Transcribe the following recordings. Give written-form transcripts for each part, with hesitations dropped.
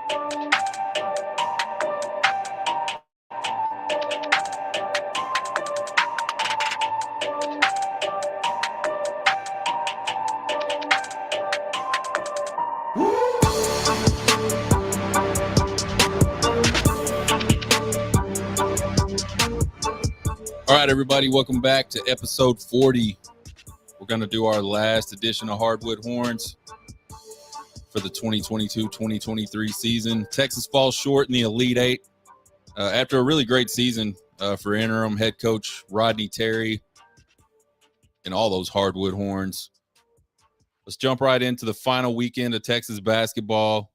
All right, everybody, welcome back to episode 40. We're going to do our last edition of Hardwood Horns for the 2022-2023 season. Texas falls short in the Elite Eight after a really great season for interim head coach Rodney Terry and all those Hardwood Horns. Let's jump right into the final weekend of Texas basketball.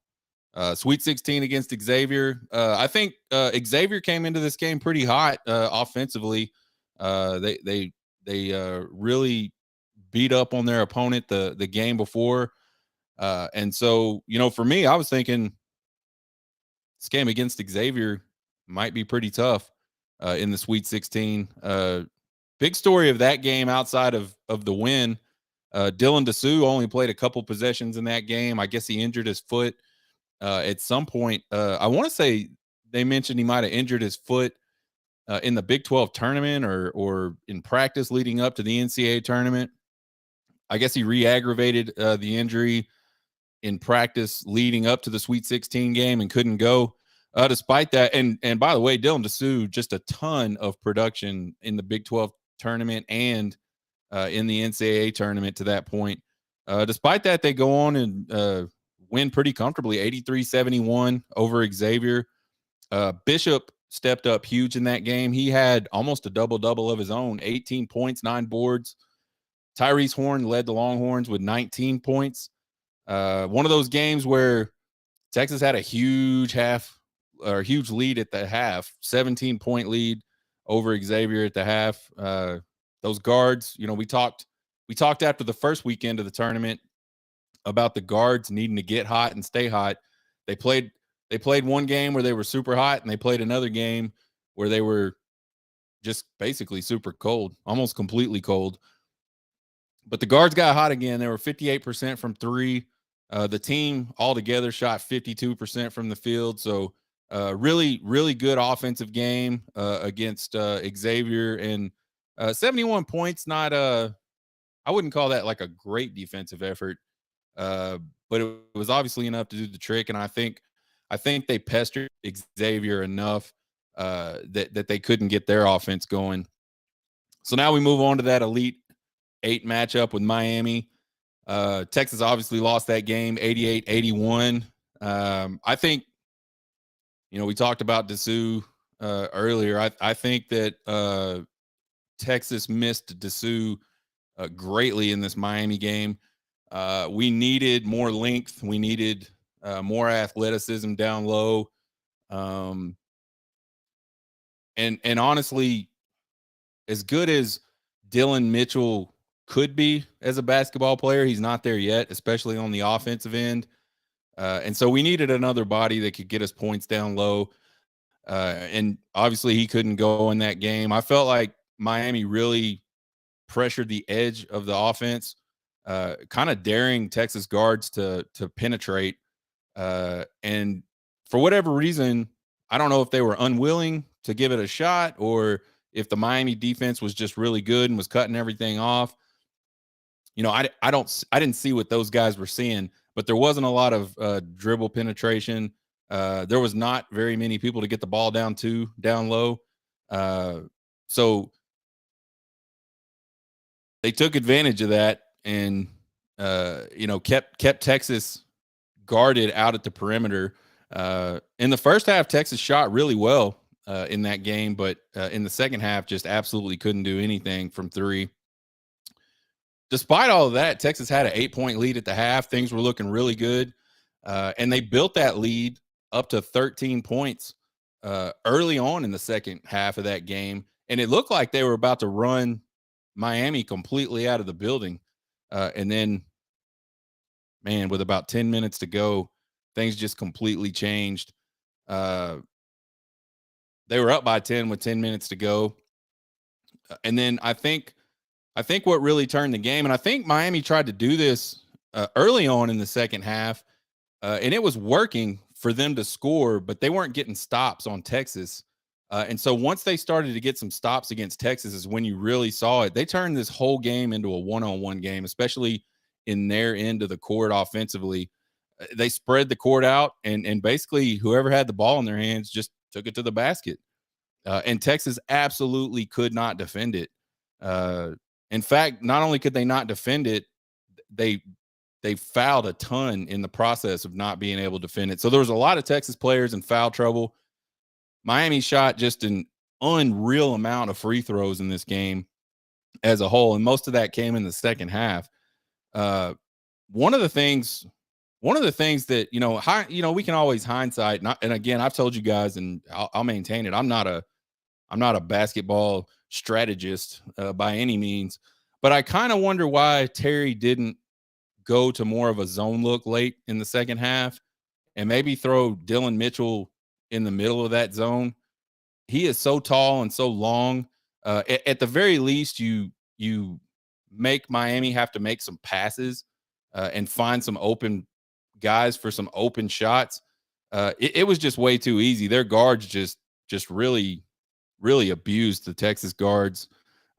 Sweet 16 against Xavier. I think Xavier came into this game pretty hot offensively. They really beat up on their opponent the game before. And so, for me, I was thinking this game against Xavier might be pretty tough in the Sweet 16. Big story of that game outside of the win. Dylan DeSue only played a couple possessions in that game. I guess he injured his foot at some point. I want to say they mentioned he might have injured his foot in the Big 12 tournament or in practice leading up to the NCAA tournament. I guess he re-aggravated the injury in practice leading up to the Sweet 16 game and couldn't go. Despite that, and by the way, Dylan DeSue, just a ton of production in the Big 12 tournament and in the NCAA tournament to that point. Despite that, they go on and win pretty comfortably, 83-71 over Xavier. Bishop stepped up huge in that game. He had almost a double-double of his own, 18 points, 9 boards. Tyrese Horn led the Longhorns with 19 points. One of those games where Texas had a huge lead at the half, 17-point lead over Xavier at the half. Those guards, we talked after the first weekend of the tournament about the guards needing to get hot and stay hot. They played one game where they were super hot, and they played another game where they were just basically super cold, almost completely cold. But the guards got hot again. They were 58% from three. The team altogether shot 52% from the field. So really, really good offensive game against Xavier. And 71 points, not I wouldn't call that like a great defensive effort. But it was obviously enough to do the trick. And I think they pestered Xavier enough that they couldn't get their offense going. So now we move on to that Elite Eight matchup with Miami. Texas obviously lost that game 88-81. I think, we talked about DeSue earlier. I think that Texas missed DeSue greatly in this Miami game. We needed more length. We needed more athleticism down low. And honestly, as good as Dylan Mitchell could be as a basketball player, he's not there yet, especially on the offensive end. And so we needed another body that could get us points down low. And obviously he couldn't go in that game. I felt like Miami really pressured the edge of the offense, kind of daring Texas guards to penetrate. And for whatever reason, I don't know if they were unwilling to give it a shot or if the Miami defense was just really good and was cutting everything off. I didn't see what those guys were seeing, but there wasn't a lot of dribble penetration. There was not very many people to get the ball down low. So they took advantage of that and, kept Texas guarded out at the perimeter. In the first half, Texas shot really well in that game, but in the second half, just absolutely couldn't do anything from three. Despite all of that, Texas had an 8-point lead at the half. Things were looking really good. And they built that lead up to 13 points early on in the second half of that game. And it looked like they were about to run Miami completely out of the building. And then, man, with about 10 minutes to go, things just completely changed. They were up by 10 with 10 minutes to go. And then I think what really turned the game, and I think Miami tried to do this early on in the second half, and it was working for them to score, but they weren't getting stops on Texas. And so once they started to get some stops against Texas is when you really saw it. They turned this whole game into a one-on-one game, especially in their end of the court offensively. They spread the court out, and basically whoever had the ball in their hands just took it to the basket. And Texas absolutely could not defend it. In fact, not only could they not defend it, they fouled a ton in the process of not being able to defend it. So there was a lot of Texas players in foul trouble. Miami shot just an unreal amount of free throws in this game as a whole, and most of that came in the second half. One of the things that we can always hindsight. And again, I've told you guys, and I'll maintain it. I'm not a basketball strategist by any means, but I kind of wonder why Terry didn't go to more of a zone look late in the second half and maybe throw Dylan Mitchell in the middle of that zone. He is so tall and so long. At the very least, you make Miami have to make some passes and find some open guys for some open shots. It was just way too easy. Their guards just really, really abused the Texas guards.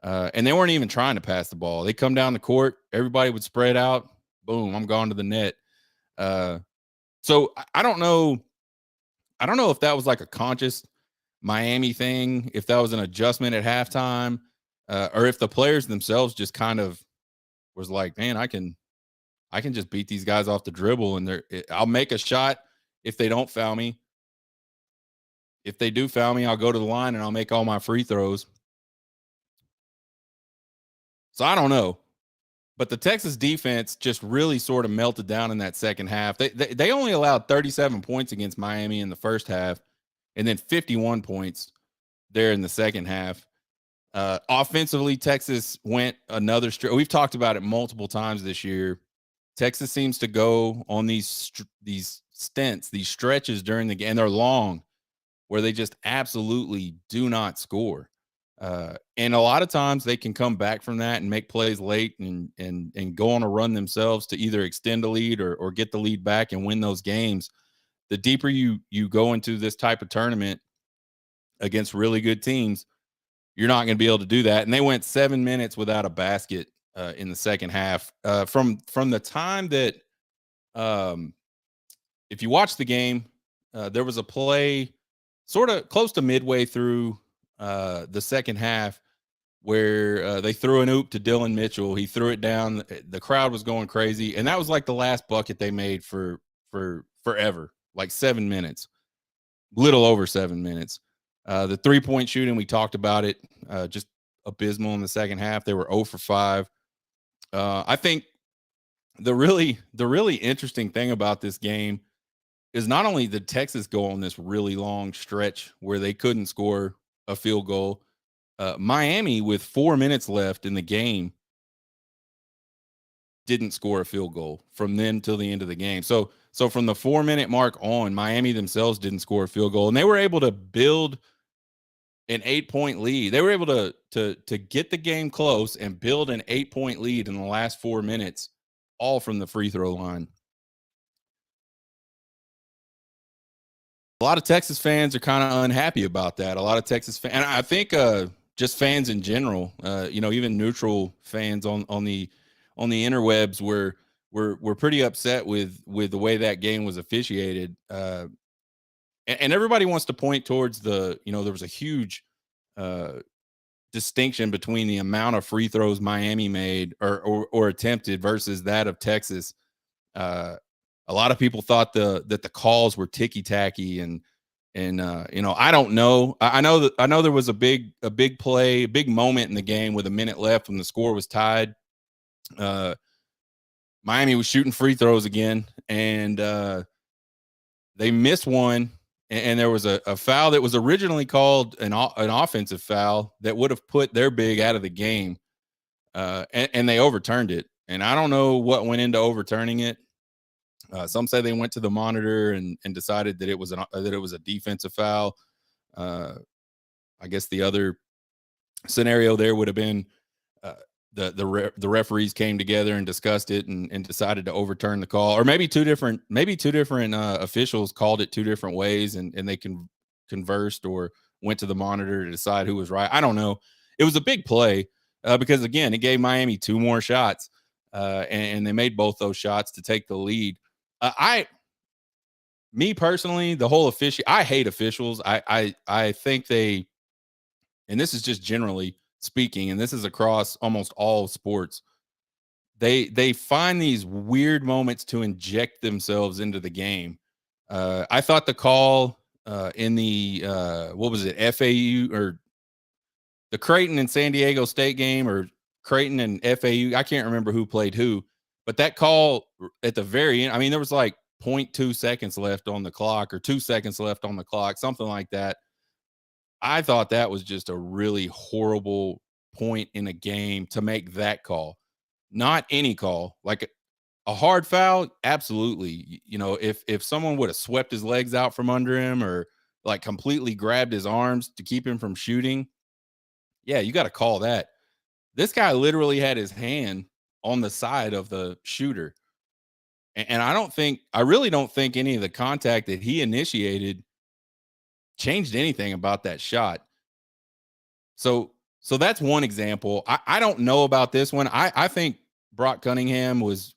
And they weren't even trying to pass the ball. They come down the court, everybody would spread out. Boom, I'm gone to the net. So I don't know. I don't know if that was like a conscious Miami thing, if that was an adjustment at halftime, or if the players themselves just kind of was like, man, I can just beat these guys off the dribble, and I'll make a shot if they don't foul me. If they do foul me, I'll go to the line and I'll make all my free throws. So I don't know. But the Texas defense just really sort of melted down in that second half. They only allowed 37 points against Miami in the first half, and then 51 points there in the second half. Offensively, Texas went another stretch. We've talked about it multiple times this year. Texas seems to go on these stints, these stretches during the game, and they're long, where they just absolutely do not score. And a lot of times they can come back from that and make plays late and go on a run themselves to either extend the lead or get the lead back and win those games. The deeper you go into this type of tournament against really good teams, you're not going to be able to do that. And they went 7 minutes without a basket in the second half. From the time that, if you watch the game, there was a play sort of close to midway through the second half where they threw an oop to Dylan Mitchell. He threw it down. The crowd was going crazy. And that was like the last bucket they made for forever, like 7 minutes, little over 7 minutes. The 3-point shooting, we talked about it, just abysmal in the second half. They were 0 for 5. I think the really interesting thing about this game is not only did Texas go on this really long stretch where they couldn't score a field goal, Miami, with 4 minutes left in the game, didn't score a field goal from then till the end of the game. So from the 4-minute mark on, Miami themselves didn't score a field goal, and they were able to build an 8-point lead. They were able to get the game close and build an 8-point lead in the last 4 minutes, all from the free throw line. A lot of Texas fans are kind of unhappy about that. A lot of Texas fans, and I think just fans in general, even neutral fans on the interwebs were pretty upset with the way that game was officiated. And everybody wants to point towards there was a huge distinction between the amount of free throws Miami made or attempted versus that of Texas. A lot of people thought that the calls were ticky tacky and I don't know. I know there was a big play, a big moment in the game with a minute left when the score was tied. Miami was shooting free throws again, and they missed one. And there was a foul that was originally called an offensive foul that would have put their big out of the game, and they overturned it. And I don't know what went into overturning it. Some say they went to the monitor and decided that it was a defensive foul. I guess the other scenario there would have been the referees came together and discussed it and decided to overturn the call, or maybe two different officials called it two different ways, and they conversed or went to the monitor to decide who was right. I don't know. It was a big play because again, it gave Miami two more shots, and they made both those shots to take the lead. Me personally, the whole I hate officials. I think they, and this is just generally speaking, and this is across almost all sports, they find these weird moments to inject themselves into the game. I thought the call in the what was it, FAU or the Creighton and San Diego State game, or Creighton and FAU, I can't remember who played who, but that call at the very end, I mean, there was like 0.2 seconds left on the clock, or 2 seconds left on the clock, something like that. I thought that was just a really horrible point in a game to make that call. Not any call. Like a hard foul, absolutely. You know, if someone would have swept his legs out from under him, or like completely grabbed his arms to keep him from shooting, yeah, you got to call that. This guy literally had his hand on the side of the shooter. And I really don't think any of the contact that he initiated changed anything about that shot. So that's one example. I don't know about this one. I think Brock Cunningham was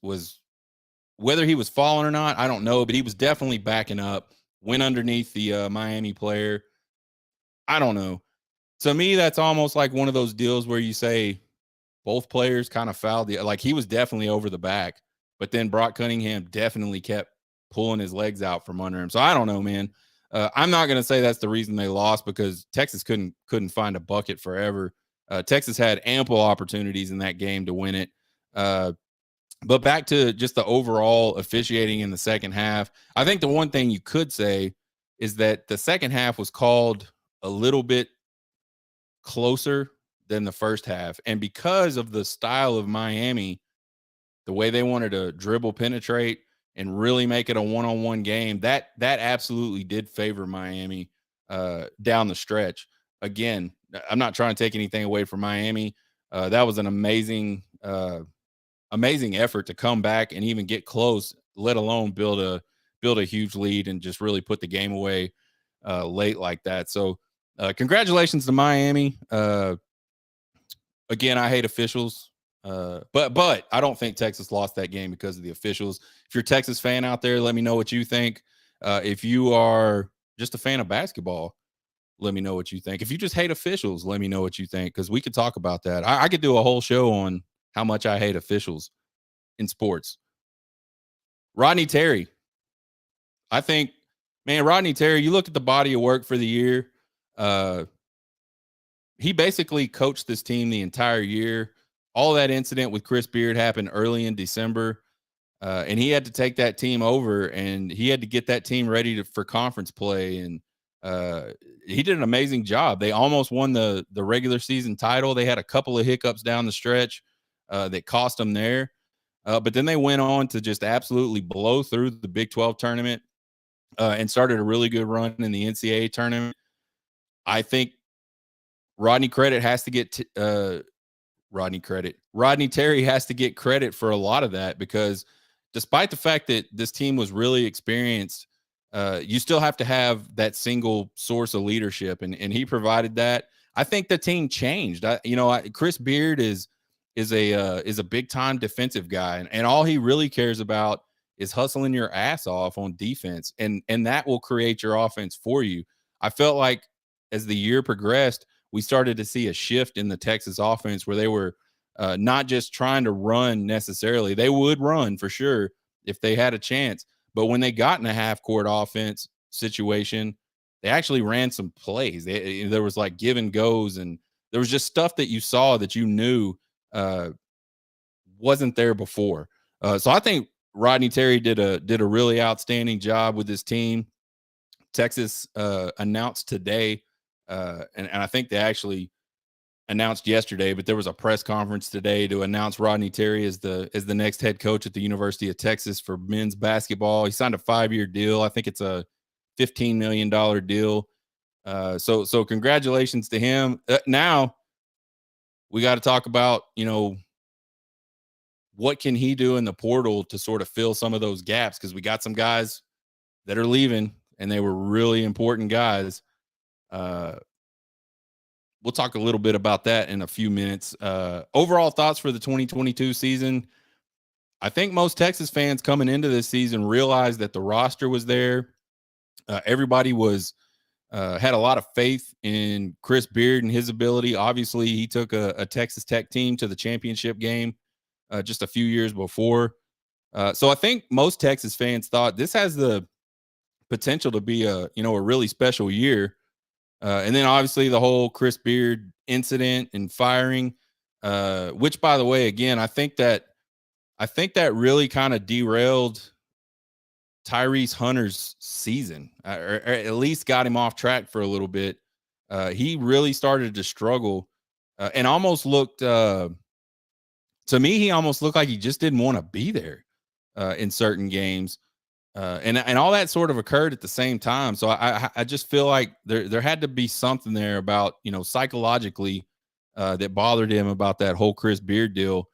whether he was falling or not, I don't know, but he was definitely backing up, went underneath the Miami player. I don't know. To me, that's almost like one of those deals where you say both players kind of fouled like he was definitely over the back, but then Brock Cunningham definitely kept pulling his legs out from under him. So I don't know, man. I'm not going to say that's the reason they lost, because Texas couldn't find a bucket forever. Texas had ample opportunities in that game to win it. But back to just the overall officiating in the second half, I think the one thing you could say is that the second half was called a little bit closer than the first half. And because of the style of Miami, the way they wanted to dribble, penetrate, and really make it a one-on-one game, that absolutely did favor Miami down the stretch. Again, I'm not trying to take anything away from Miami. That was an amazing effort to come back and even get close, let alone build a huge lead and just really put the game away late like that. So congratulations to Miami. Again, I hate officials. But I don't think Texas lost that game because of the officials. If you're a Texas fan out there, let me know what you think. If you are just a fan of basketball, let me know what you think. If you just hate officials, let me know what you think, because we could talk about that. I could do a whole show on how much I hate officials in sports. Rodney Terry. I think, man, Rodney Terry, you look at the body of work for the year. He basically coached this team the entire year. All that incident with Chris Beard happened early in December, and he had to take that team over, and he had to get that team ready for conference play, and he did an amazing job. They almost won the regular season title. They had a couple of hiccups down the stretch that cost them there, but then they went on to just absolutely blow through the Big 12 tournament and started a really good run in the NCAA tournament. I think Rodney Terry has to get credit for a lot of that, because despite the fact that this team was really experienced, you still have to have that single source of leadership, and he provided that. I think the team changed. Chris Beard is a big time defensive guy, and all he really cares about is hustling your ass off on defense, and that will create your offense for you. I felt like as the year progressed, we started to see a shift in the Texas offense where they were not just trying to run necessarily. They would run for sure if they had a chance. But when they got in a half-court offense situation, they actually ran some plays. There was like give and goes, and there was just stuff that you saw that you knew wasn't there before. So I think Rodney Terry did a really outstanding job with his team. Texas announced today, and I think they actually announced yesterday, but there was a press conference today to announce Rodney Terry as the next head coach at the University of Texas for men's basketball. He signed a 5-year deal. I think it's a $15 million deal. So congratulations to him. Now, we got to talk about, what can he do in the portal to sort of fill some of those gaps? Because we got some guys that are leaving, and they were really important guys. Uh, we'll talk a little bit about that in a few minutes. Overall thoughts for the 2022 season. I think most Texas fans coming into this season realized that the roster was there. Everybody was had a lot of faith in Chris Beard and his ability. Obviously, he took a Texas Tech team to the championship game just a few years before. So I think most Texas fans thought this has the potential to be a really special year. And then obviously the whole Chris Beard incident and firing, which by the way, again, I think that really kind of derailed Tyrese Hunter's season, or at least got him off track for a little bit. He really started to struggle and almost looked, to me, he almost looked like he just didn't want to be there in certain games. And all that sort of occurred at the same time. So I just feel like there had to be something there about, psychologically that bothered him about that whole Chris Beard deal.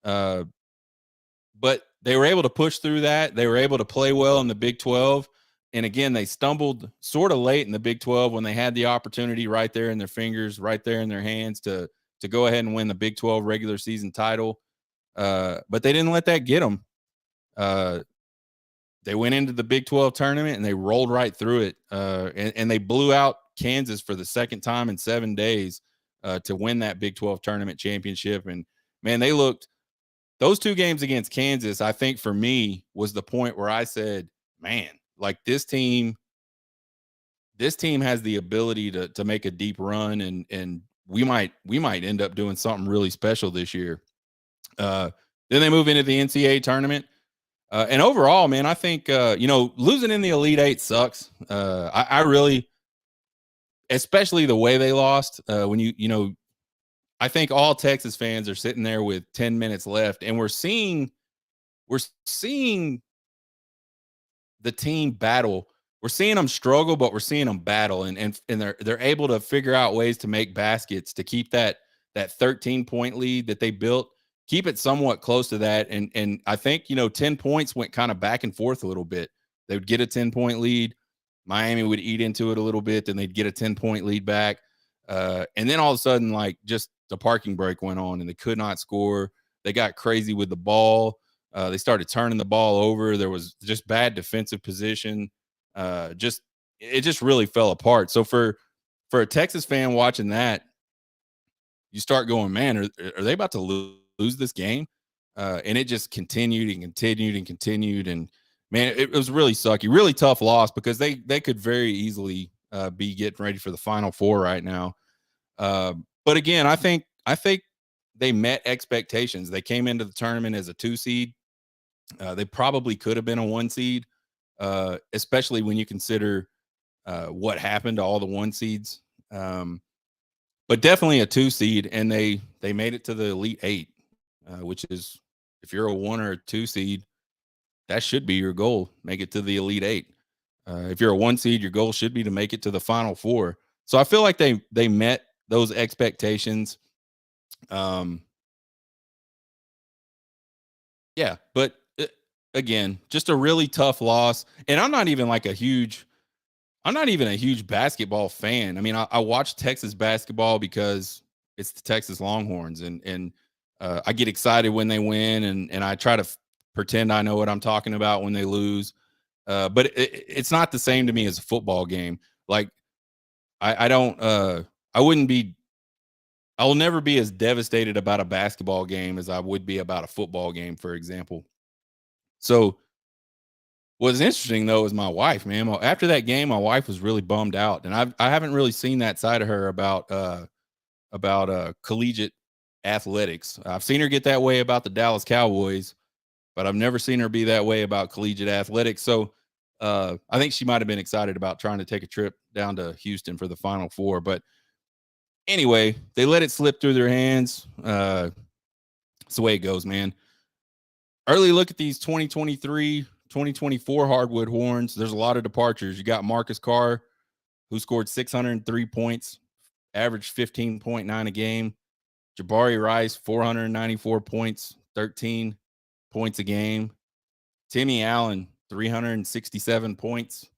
But they were able to push through that. They were able to play well in the Big 12. And again, they stumbled sort of late in the Big 12 when they had the opportunity right there in their fingers, right there in their hands to go ahead and win the Big 12 regular season title. But they didn't let that get them. They went into the Big 12 tournament and they rolled right through it. And they blew out Kansas for the second time in 7 days to win that Big 12 tournament championship. And man, those two games against Kansas, I think for me was the point where I said, man, like this team has the ability to make a deep run, and we might end up doing something really special this year. Then they move into the NCAA tournament. And overall, man, I think, losing in the Elite Eight sucks. I really, especially the way they lost, when I think all Texas fans are sitting there with 10 minutes left, and we're seeing the team battle. We're seeing them struggle, but we're seeing them battle, and they're able to figure out ways to make baskets to keep that 13-point lead that they built, keep it somewhat close to that. And I think 10 points went kind of back and forth a little bit. They would get a 10-point lead, Miami would eat into it a little bit, then they'd get a 10-point lead back, and then all of a sudden, like, just the parking brake went on, and they could not score. They got crazy with the ball. They started turning the ball over. There was just bad defensive position. It just really fell apart. So for a Texas fan watching that, you start going, man, are they about to lose this game? And it just continued and continued and continued. And man, it was really sucky, really tough loss, because they could very easily be getting ready for the Final Four right now. But again, I think they met expectations. They came into the tournament as a 2 seed. They probably could have been a 1 seed, especially when you consider what happened to all the 1 seeds. But definitely a 2 seed, and they made it to the Elite Eight, which is, if you're a 1 or a 2 seed, that should be your goal. Make it to the Elite Eight. If you're a 1 seed, your goal should be to make it to the Final Four. So I feel like they met those expectations. Yeah, but again, just a really tough loss. And I'm not even a huge basketball fan. I mean, I watch Texas basketball because it's the Texas Longhorns, and I get excited when they win, and I try to pretend I know what I'm talking about when they lose. But it's not the same to me as a football game. Like, I will never be as devastated about a basketball game as I would be about a football game, for example. So what's interesting, though, is my wife, man. After that game, my wife was really bummed out, and I haven't really seen that side of her about collegiate athletics. I've seen her get that way about the Dallas Cowboys, but I've never seen her be that way about collegiate athletics. So I think she might have been excited about trying to take a trip down to Houston for the Final Four. But anyway, they let it slip through their hands. It's the way it goes, man. Early look at these 2023, 2024 Hardwood Horns. There's a lot of departures. You got Marcus Carr, who scored 603 points, averaged 15.9 a game. Jabari Rice, 494 points, 13 points a game. Timmy Allen, 367 points,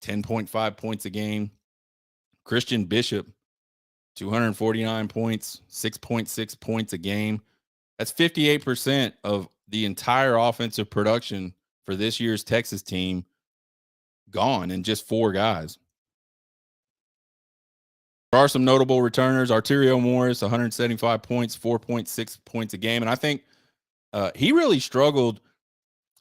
10.5 points a game. Christian Bishop, 249 points, 6.6 points a game. That's 58% of the entire offensive production for this year's Texas team gone in just 4 guys. There are some notable returners. Arterio Morris, 175 points, 4.6 points a game. And I think he really struggled.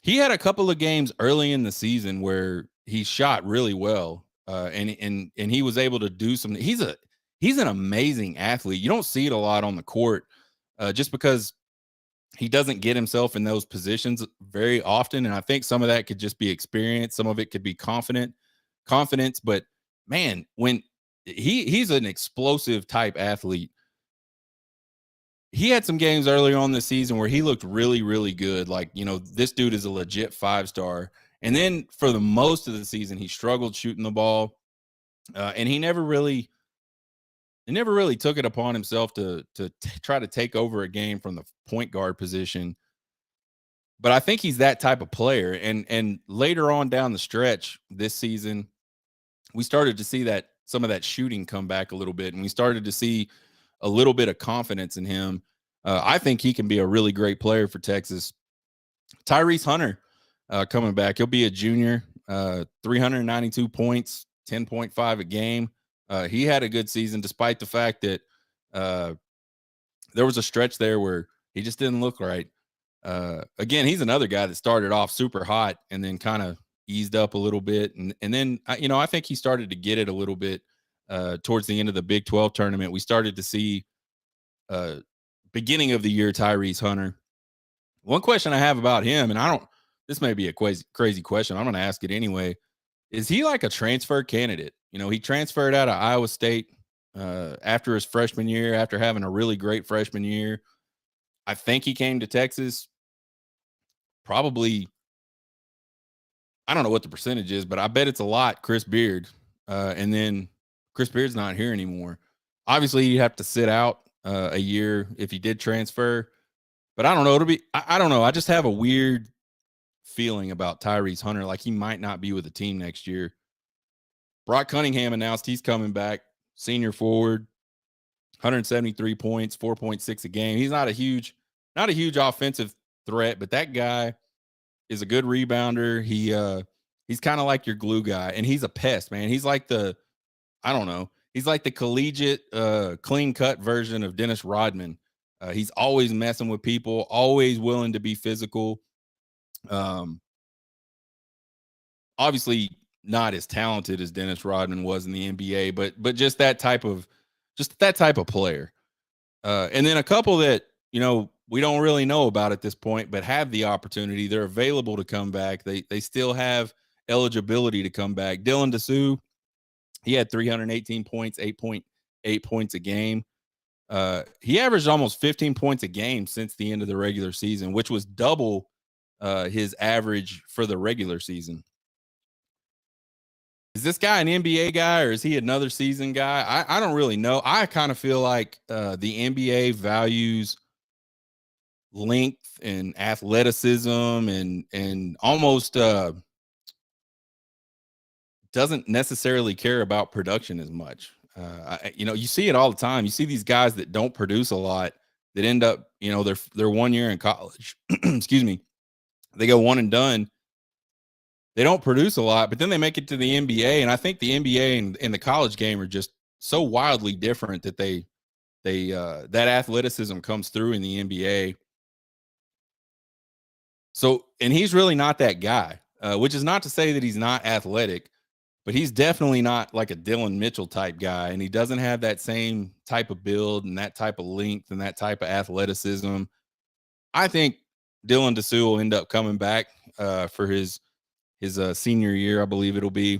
He had a couple of games early in the season where he shot really well. And he was able to do some. He's an amazing athlete. You don't see it a lot on the court just because he doesn't get himself in those positions very often. And I think some of that could just be experience. Some of it could be confidence. But man, when he's an explosive type athlete. He had some games earlier on this season where he looked really, really good. Like, this dude is a legit 5-star. And then for the most of the season, he struggled shooting the ball. And he never really took it upon himself to try to take over a game from the point guard position. But I think he's that type of player. And later on down the stretch this season, we started to see that some of that shooting come back a little bit, and we started to see a little bit of confidence in him. I think he can be a really great player for Texas. Tyrese Hunter coming back. He'll be a junior, 392 points, 10.5 a game. He had a good season despite the fact that there was a stretch there where he just didn't look right. Again, he's another guy that started off super hot and then kind of eased up a little bit. And then, I think he started to get it a little bit towards the end of the Big 12 tournament. We started to see beginning of the year Tyrese Hunter. One question I have about him, and this may be a crazy question, I'm going to ask it anyway. Is he like a transfer candidate? He transferred out of Iowa State after his freshman year, after having a really great freshman year. I think he came to Texas probably, I don't know what the percentage is, but I bet it's a lot Chris Beard. And then Chris Beard's not here anymore. Obviously, you have to sit out a year if he did transfer. But I don't know. I don't know. I just have a weird feeling about Tyrese Hunter, like he might not be with the team next year. Brock Cunningham announced he's coming back, senior forward, 173 points, 4.6 a game. He's not a huge offensive threat, but that guy is a good rebounder. He's kind of like your glue guy, and he's a pest, man. He's like he's like the collegiate, clean cut version of Dennis Rodman. He's always messing with people, always willing to be physical. Obviously not as talented as Dennis Rodman was in the NBA, but just that type of player. And then a couple that, we don't really know about at this point, but have the opportunity. They're available to come back. They still have eligibility to come back. Dylan Dessou, he had 318 points, 8.8 points a game. He averaged almost 15 points a game since the end of the regular season, which was double his average for the regular season. Is this guy an NBA guy or is he another season guy? I don't really know. I kind of feel like the NBA values length and athleticism and almost doesn't necessarily care about production as much. You see it all the time. You see these guys that don't produce a lot that end up, they're 1 year in college. Excuse me. They go one and done. They don't produce a lot, but then they make it to the NBA. And I think the NBA and the college game are just so wildly different that that athleticism comes through in the NBA. So, and he's really not that guy, which is not to say that he's not athletic, but he's definitely not like a Dylan Mitchell type guy. And he doesn't have that same type of build and that type of length and that type of athleticism. I think Dylan Dessou will end up coming back for his senior year, I believe it'll be.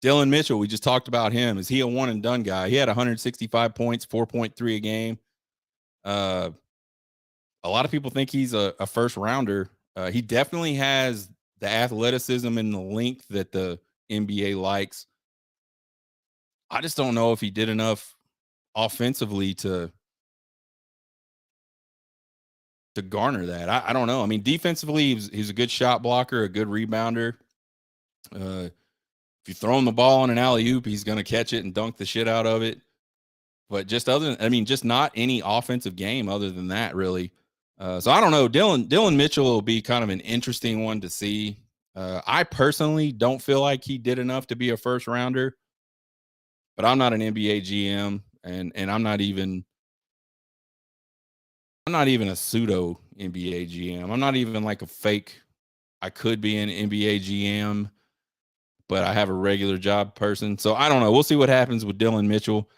Dylan Mitchell, we just talked about him. Is he a one and done guy? He had 165 points, 4.3 a game. A lot of people think he's a first rounder. He definitely has the athleticism and the length that the NBA likes. I just don't know if he did enough offensively to garner that. I don't know. I mean, defensively, he's a good shot blocker, a good rebounder. If you throw him the ball on an alley-oop, he's going to catch it and dunk the shit out of it. But just just not any offensive game other than that, really. So I don't know. Dylan Mitchell will be kind of an interesting one to see. I personally don't feel like he did enough to be a first rounder, but I'm not an NBA GM, and I'm not even a pseudo NBA GM. I'm not even like a fake. I could be an NBA GM, but I have a regular job person. So I don't know. We'll see what happens with Dylan Mitchell.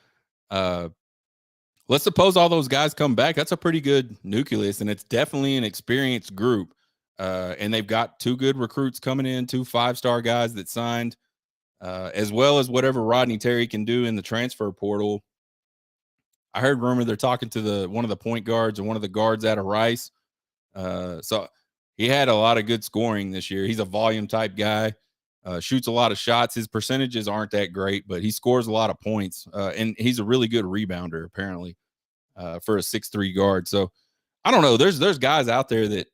Let's suppose all those guys come back. That's a pretty good nucleus, and it's definitely an experienced group. And they've got 2 good recruits coming in, 2 5-star guys that signed, as well as whatever Rodney Terry can do in the transfer portal. I heard rumor they're talking to one of the point guards and one of the guards out of Rice. So he had a lot of good scoring this year. He's a volume type guy, shoots a lot of shots. His percentages aren't that great, but he scores a lot of points. And he's a really good rebounder, apparently, for a 6'3" guard. So I don't know. There's guys out there that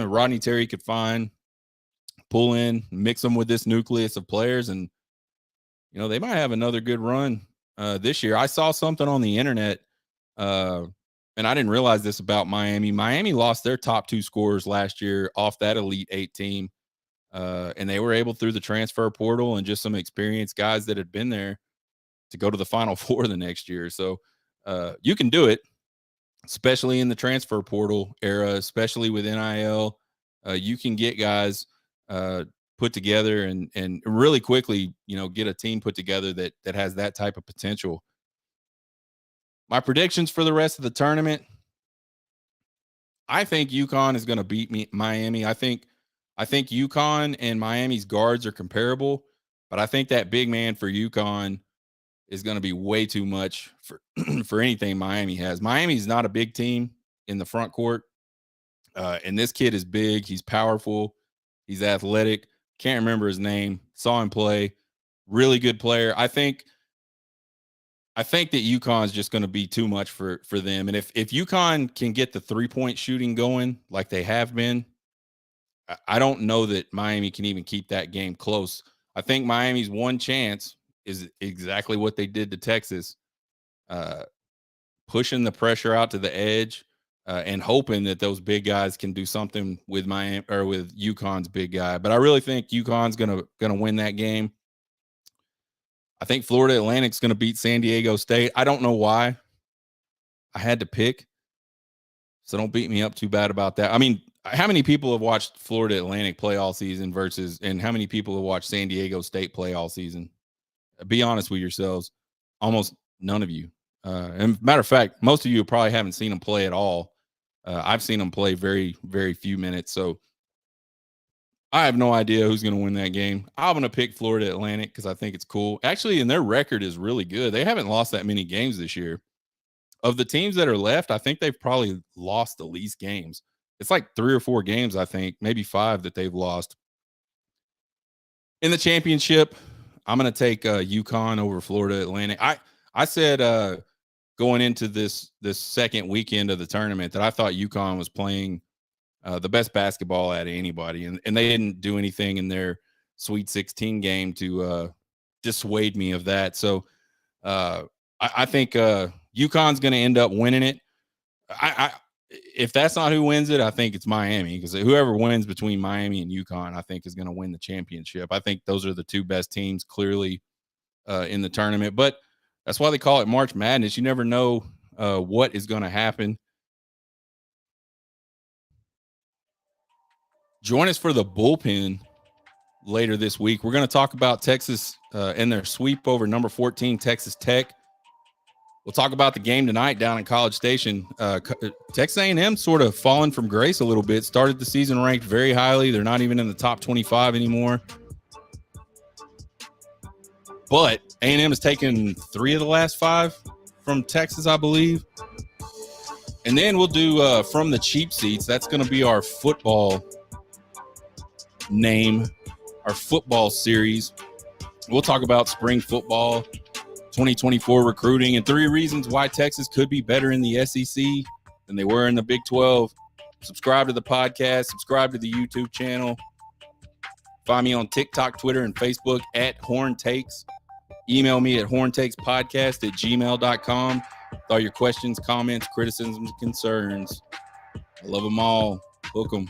Rodney Terry could find, pull in, mix them with this nucleus of players, and they might have another good run this year. I saw something on the internet, and I didn't realize this about Miami. Miami lost their top 2 scorers last year off that Elite 8 team, and they were able, through the transfer portal and just some experienced guys that had been there, to go to the Final Four the next year. So you can do it, especially in the transfer portal era, especially with NIL. You can get guys put together and really quickly, get a team put together that has that type of potential. My predictions for the rest of the tournament: I think UConn is going to beat Miami. I think UConn and Miami's guards are comparable, but I think that big man for UConn is going to be way too much for anything Miami has. Miami's not a big team in the front court, and this kid is big. He's powerful. He's athletic. Can't remember his name. Saw him play. Really good player. I think that UConn is just going to be too much for them. And if UConn can get the 3-point shooting going like they have been, I don't know that Miami can even keep that game close. I think Miami's one chance is exactly what they did to Texas, pushing the pressure out to the edge and hoping that those big guys can do something with Miami or with UConn's big guy. But I really think UConn's gonna win that game. I think Florida Atlantic's gonna beat San Diego State. I don't know why. I had to pick, so don't beat me up too bad about that. I mean, how many people have watched Florida Atlantic play all season and how many people have watched San Diego State play all season? Be honest with yourselves. Almost none of you. And matter of fact, most of you probably haven't seen them play at all. I've seen them play very, very few minutes. So I have no idea who's going to win that game. I'm going to pick Florida Atlantic because I think it's cool. Actually, and their record is really good. They haven't lost that many games this year. Of the teams that are left, I think they've probably lost the least games. It's like 3 or 4 games, I think, maybe 5 that they've lost. In the championship, I'm going to take UConn over Florida Atlantic. I said going into this second weekend of the tournament that I thought UConn was playing the best basketball out of anybody, and they didn't do anything in their Sweet 16 game to dissuade me of that. So I think UConn's going to end up winning it. If that's not who wins it, I think it's Miami, because whoever wins between Miami and UConn, I think, is going to win the championship. I think those are the 2 best teams clearly in the tournament. But that's why they call it March Madness. You never know what is going to happen. Join us for the bullpen later this week. We're going to talk about Texas and their sweep over number 14 Texas Tech. We'll talk about the game tonight down in College Station. Texas A&M sort of fallen from grace a little bit. Started the season ranked very highly. They're not even in the top 25 anymore. But A&M has taken 3 of the last 5 from Texas, I believe. And then we'll do From the Cheap Seats. That's going to be our football name, our football series. We'll talk about spring football, 2024 recruiting, and 3 reasons why Texas could be better in the SEC than they were in the Big 12. Subscribe to the podcast. Subscribe to the YouTube channel. Find me on TikTok, Twitter, and Facebook at Horn Takes. Email me at horntakespodcast@gmail.com with all your questions, comments, criticisms, concerns. I love them all. Book them.